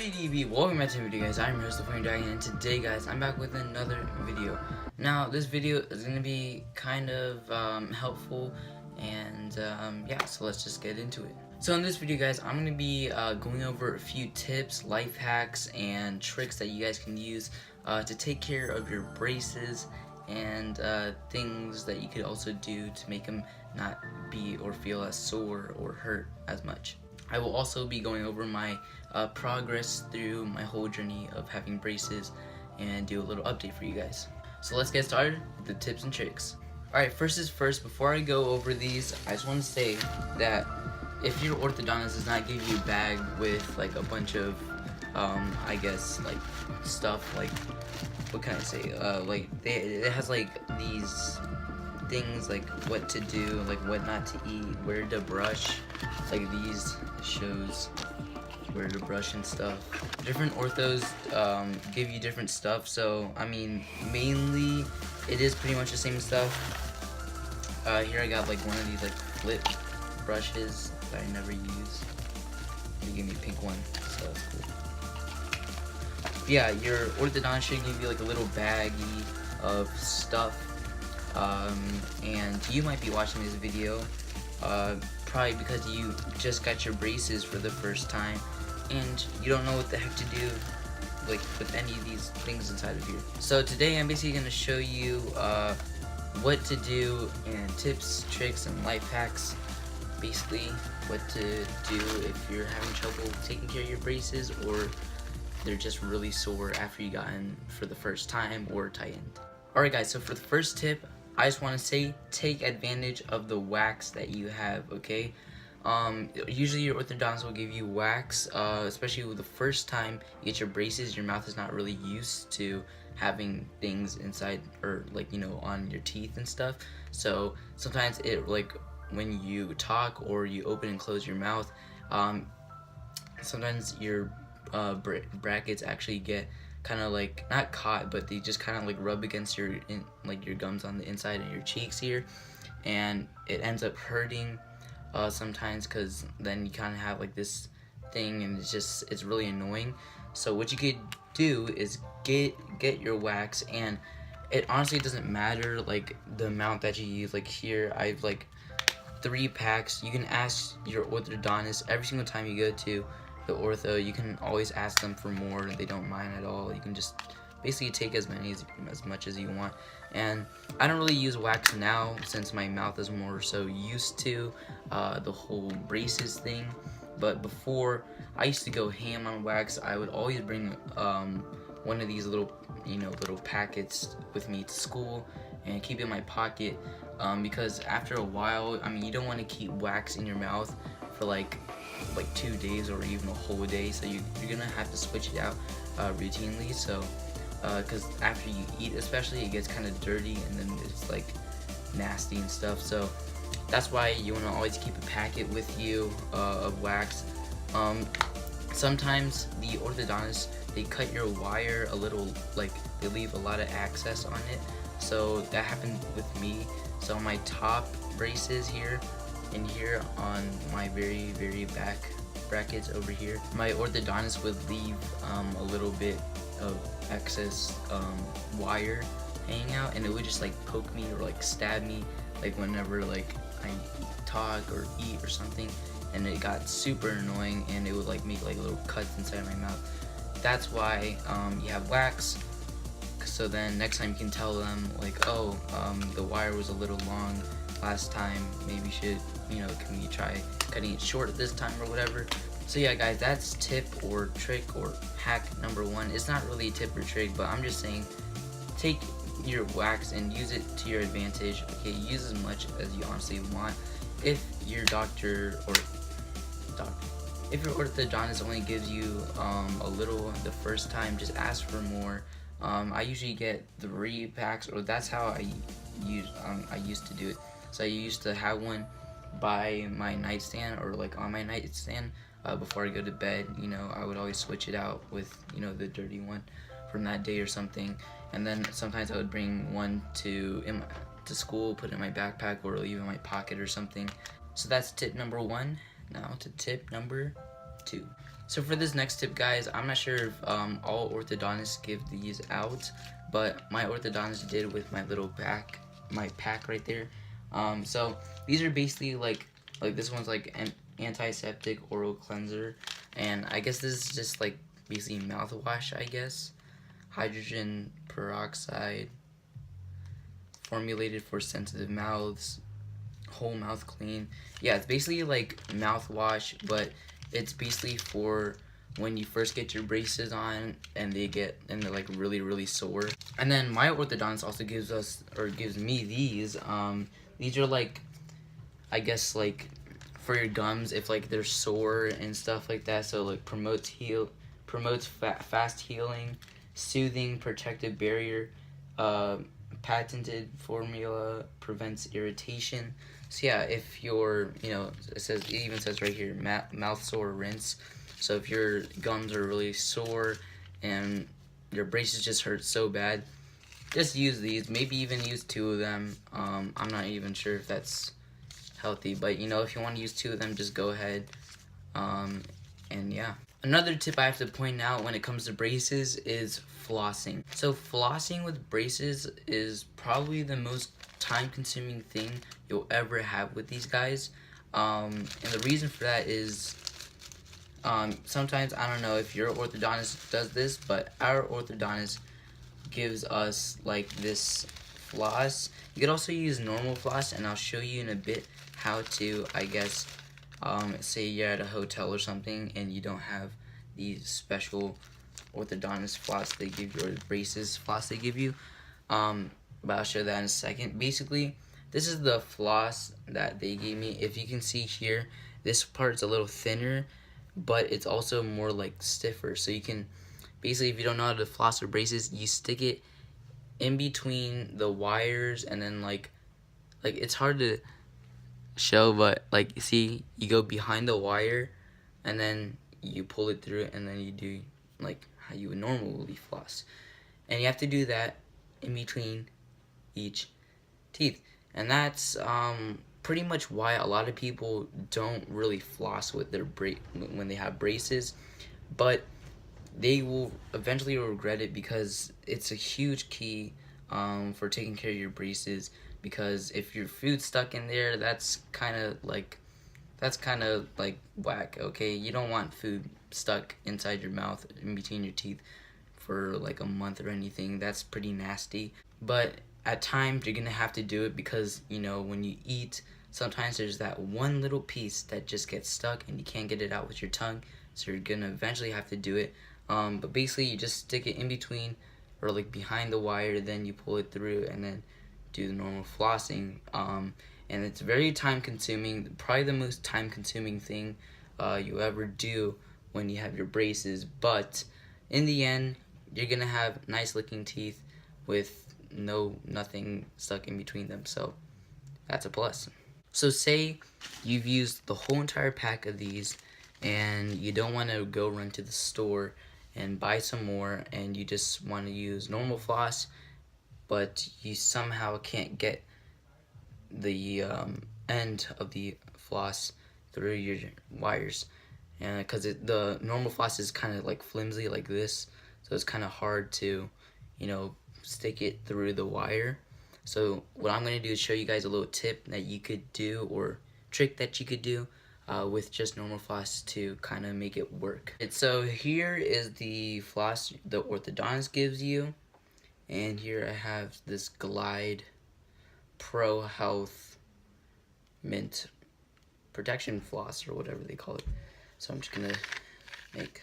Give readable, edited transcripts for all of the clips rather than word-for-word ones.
ADDB, welcome back to the video, guys. I'm your host, the Flame Dragon, and today, guys, I'm back with another video. Now, this video is going to be kind of helpful, and yeah, so let's just get into it. So in this video, guys, I'm going to be going over a few tips, life hacks, and tricks that you guys can use to take care of your braces, and things that you could also do to make them not be or feel as sore or hurt as much. I will also be going over my progress through my whole journey of having braces and do a little update for you guys. So let's get started with the tips and tricks. Alright, first is first, before I go over these, I just want to say that if your orthodontist does not give you a bag with like a bunch of I guess like stuff, like what can I say, like it has like these things like what to do, like what not to eat, where to brush, like these shows where to brush and stuff. Different orthos give you different stuff, so I mean mainly it is pretty much the same stuff. Here I got like one of these like flip brushes that I never use. They gave me a pink one, so that's cool. Yeah, your orthodontist should give you like a little baggie of stuff. And you might be watching this video probably because you just got your braces for the first time and you don't know what the heck to do like with any of these things inside of here. So today I'm basically going to show you what to do and tips, tricks, and life hacks. Basically what to do if you're having trouble taking care of your braces or they're just really sore after you got in for the first time or tightened. Alright guys, so for the first tip, I just want to say, take advantage of the wax that you have, okay? Usually your orthodontist will give you wax, especially with the first time you get your braces. Your mouth is not really used to having things inside, or like, you know, on your teeth and stuff. So sometimes it, like, when you talk or you open and close your mouth, sometimes your brackets actually get kind of like not caught, but they just kind of like rub against your your gums on the inside of your cheeks here, and it ends up hurting sometimes, because then you kind of have like this thing and it's really annoying. So what you could do is get your wax, and it honestly doesn't matter like the amount that you use. Like here I've like 3 packs. You can ask your orthodontist every single time you go to the ortho. You can always ask them for more. They don't mind at all. You can just basically take as much as you want. And I don't really use wax now since my mouth is more so used to the whole braces thing. But before, I used to go ham on wax. I would always bring one of these little packets with me to school and keep it in my pocket, because after a while, I mean, you don't want to keep wax in your mouth for like 2 days or even a whole day, so you're gonna have to switch it out routinely. So because after you eat especially, it gets kind of dirty and then it's like nasty and stuff. So that's why you want to always keep a packet with you of wax. Sometimes the orthodontist, they cut your wire a little, like they leave a lot of access on it. So that happened with me. So my top braces here and here on my very back brackets over here, my orthodontist would leave a little bit of excess wire hanging out, and it would just like poke me or like stab me like whenever like I talk or eat or something, and it got super annoying, and it would like make like little cuts inside my mouth. That's why you have wax. So then next time you can tell them like, oh, the wire was a little long last time, maybe you should, you know, can you try cutting it short this time or whatever. So yeah guys, that's tip or trick or hack number 1. It's not really a tip or trick, but I'm just saying, take your wax and use it to your advantage, okay? Use as much as you honestly want. If your if your orthodontist only gives you a little the first time, just ask for more. I usually get 3 packs, or that's how I used to do it. So I used to have one by my nightstand or like on my nightstand before I go to bed. You know, I would always switch it out with, you know, the dirty one from that day or something. And then sometimes I would bring one to school, put it in my backpack or leave it in my pocket or something. So that's tip number 1. Now to tip number 2. So for this next tip, guys, I'm not sure if all orthodontists give these out, but my orthodontist did with my little pack, right there. So these are basically like this one's like an antiseptic oral cleanser, and I guess this is just like basically mouthwash, I guess. Hydrogen peroxide, formulated for sensitive mouths, whole mouth clean. Yeah, it's basically like mouthwash, but it's basically for when you first get your braces on and they're like really sore. And then my orthodontist also gives me these. These are like, I guess, like for your gums if like they're sore and stuff like that. So like promotes fast healing, soothing protective barrier, patented formula, prevents irritation. So yeah, if you're, it even says right here, mouth sore rinse. So if your gums are really sore and your braces just hurt so bad, just use these. Maybe even use 2 of them. I'm not even sure if that's healthy, but if you want to use 2 of them, just go ahead. And yeah. Another tip I have to point out when it comes to braces is flossing. So flossing with braces is probably the most time-consuming thing you'll ever have with these guys. And the reason for that is sometimes, I don't know if your orthodontist does this, but our orthodontist gives us like this floss. You could also use normal floss, and I'll show you in a bit how to, I guess, say you're at a hotel or something and you don't have the special orthodontist floss they give you, or the braces floss they give you. But I'll show that in a second. Basically, this is the floss that they gave me. If you can see here, this part's a little thinner, but it's also more like stiffer. So you can, basically, if you don't know how to floss or braces, you stick it in between the wires, and then like it's hard to show, but like you see, you go behind the wire and then you pull it through, and then you do like how you would normally floss, and you have to do that in between each teeth. And that's pretty much why a lot of people don't really floss with their when they have braces, but they will eventually regret it, because it's a huge key for taking care of your braces. Because if your food's stuck in there, that's kind of like whack. Okay, you don't want food stuck inside your mouth, in between your teeth, for like a month or anything. That's pretty nasty. But at times you're gonna have to do it, because when you eat, sometimes there's that one little piece that just gets stuck and you can't get it out with your tongue, so you're gonna eventually have to do it. But basically, you just stick it in between, or like behind the wire, then you pull it through, and then do the normal flossing. And it's very time consuming, probably the most time consuming thing you ever do when you have your braces. But in the end, you're gonna have nice looking teeth with nothing stuck in between them, so that's a plus. So say you've used the whole entire pack of these and you don't want to go run to the store and buy some more, and you just want to use normal floss, but you somehow can't get the end of the floss through your wires, and because the normal floss is kind of like flimsy like this, so it's kind of hard to stick it through the wire. So what I'm going to do is show you guys a little tip that you could do, or trick that you could do with just normal floss to kind of make it work. So here is the floss the orthodontist gives you, and here I have this Glide Pro Health Mint Protection Floss, or whatever they call it. So I'm just gonna make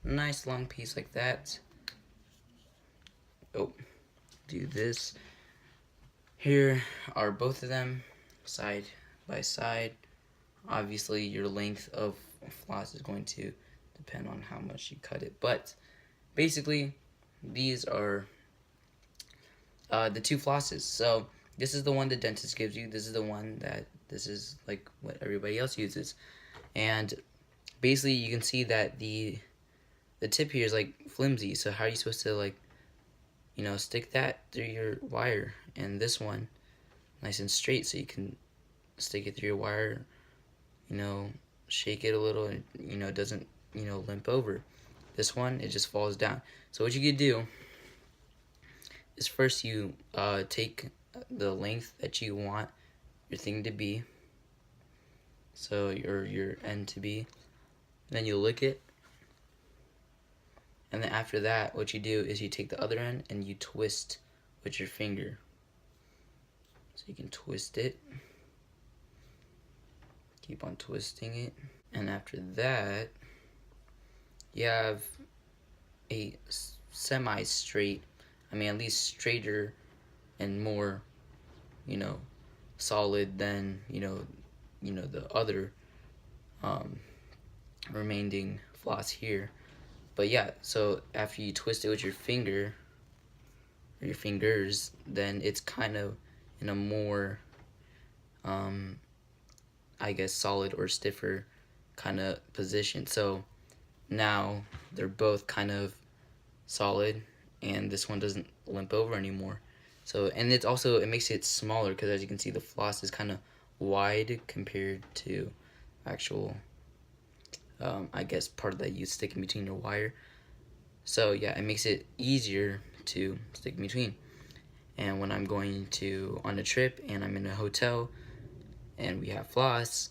a nice long piece like that. Oh, do this. Here are both of them side by side. Obviously, your length of floss is going to depend on how much you cut it, but basically these are the 2 flosses. So this is the one the dentist gives you. This is the one this is like what everybody else uses. And basically you can see that the tip here is like flimsy. So how are you supposed to like stick that through your wire? And this one, nice and straight, so you can stick it through your wire, shake it a little, and it doesn't limp over. This one, it just falls down. So what you could do is first you take the length that you want your thing to be, so your end to be, then you lick it, and then after that what you do is you take the other end and you twist with your finger. So you can twist it, keep on twisting it, and after that you have a semi-straight, at least straighter and more, solid than, the other remaining floss here. But yeah, so after you twist it with your finger, or your fingers, then it's kind of in a more, I guess, solid or stiffer kind of position. So now they're both kind of solid, and this one doesn't limp over anymore. So, and it's also, it makes it smaller, because as you can see, the floss is kind of wide compared to actual, I guess, part that you stick in between your wire. So yeah, it makes it easier to stick in between. And when I'm going on a trip and I'm in a hotel and we have floss,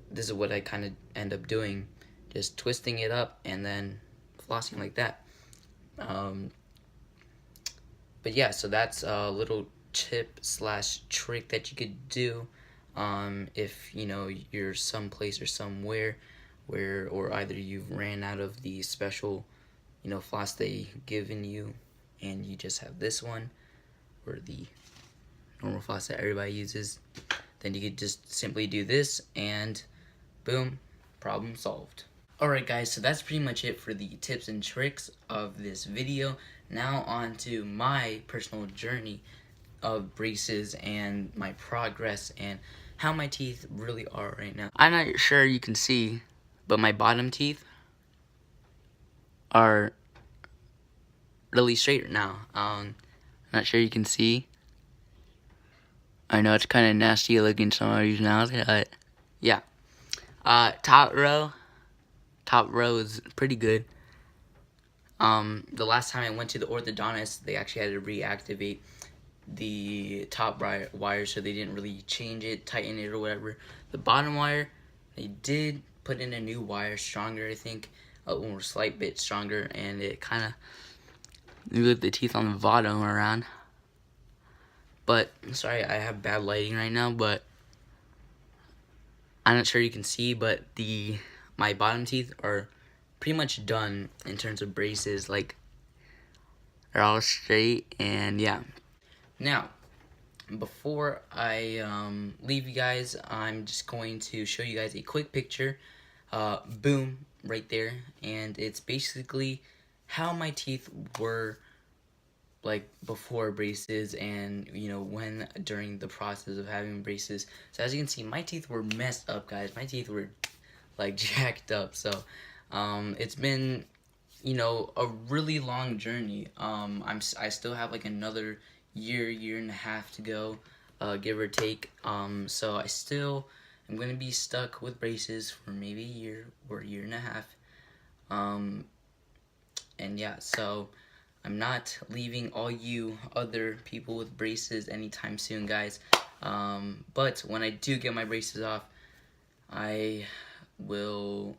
this is what I kind of end up doing, just twisting it up and then flossing like that. But yeah, so that's a little tip / trick that you could do if you're someplace or somewhere or either you've ran out of the special floss they given you and you just have this one, or the normal floss that everybody uses. Then you could just simply do this and boom, problem solved. Alright guys, so that's pretty much it for the tips and tricks of this video. Now on to my personal journey of braces and my progress and how my teeth really are right now. I'm not sure you can see, but my bottom teeth are really straight now. Not sure you can see. I know it's kind of nasty looking some of these now, but yeah. Top row is pretty good. The last time I went to the orthodontist, they actually had to reactivate the top wire, so they didn't really change it, tighten it, or whatever. The bottom wire, they did put in a new wire, stronger, I think, a slight bit stronger, and it kind of moved the teeth on the bottom around. But sorry, I have bad lighting right now, but I'm not sure you can see, but my bottom teeth are pretty much done in terms of braces. Like, they're all straight, and yeah. Now, before I leave you guys, I'm just going to show you guys a quick picture. Boom, right there, and it's basically how my teeth were like before braces and when during the process of having braces. So as you can see, my teeth were messed up, guys. My teeth were like jacked up. So it's been a really long journey. I still have like another year and a half to go, give or take. So I still am gonna be stuck with braces for maybe a year or a year and a half. And yeah, so I'm not leaving all you other people with braces anytime soon, guys. But when I do get my braces off, I will,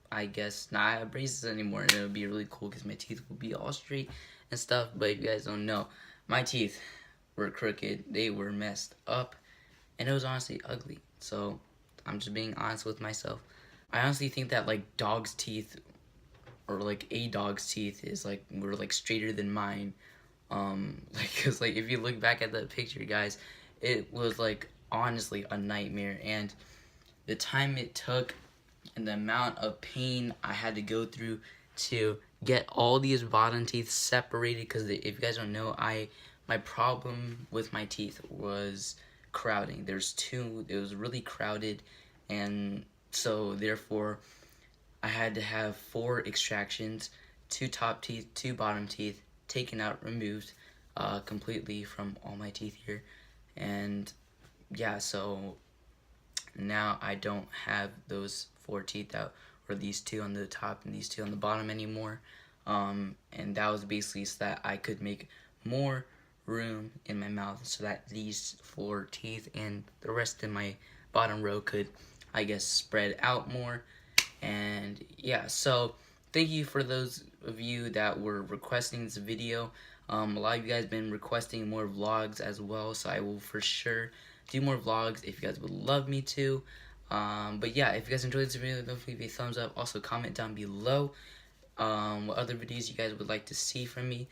I guess, not have braces anymore, and it'll be really cool because my teeth will be all straight and stuff. But if you guys don't know, my teeth were crooked, they were messed up, and it was honestly ugly. So I'm just being honest with myself. I honestly think that like dog's teeth, or like a dog's teeth, were like straighter than mine. Cause like if you look back at the picture, guys, it was like honestly a nightmare, and the time it took and the amount of pain I had to go through to get all these bottom teeth separated. Cause if you guys don't know, my problem with my teeth was crowding. It was really crowded, and so therefore I had to have 4 extractions, 2 top teeth, 2 bottom teeth, taken out, removed completely from all my teeth here. And yeah, so now I don't have those 4 teeth out, or these two on the top and these two on the bottom anymore. And that was basically so that I could make more room in my mouth so that these 4 teeth and the rest of my bottom row could, I guess, spread out more. And yeah, so thank you for those of you that were requesting this video. A lot of you guys have been requesting more vlogs as well, so I will for sure do more vlogs if you guys would love me to. But yeah, if you guys enjoyed this video, don't forget to give a thumbs up. Also comment down below what other videos you guys would like to see from me.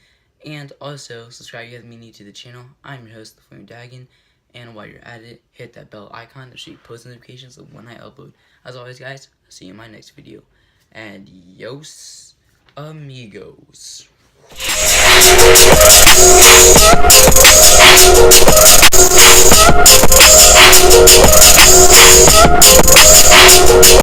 And also subscribe if you guys are new to the channel. I'm your host, The Flame Dragon. And while you're at it, hit that bell icon to see post notifications of when I upload. As always, guys, I'll see you in my next video. Adios, amigos.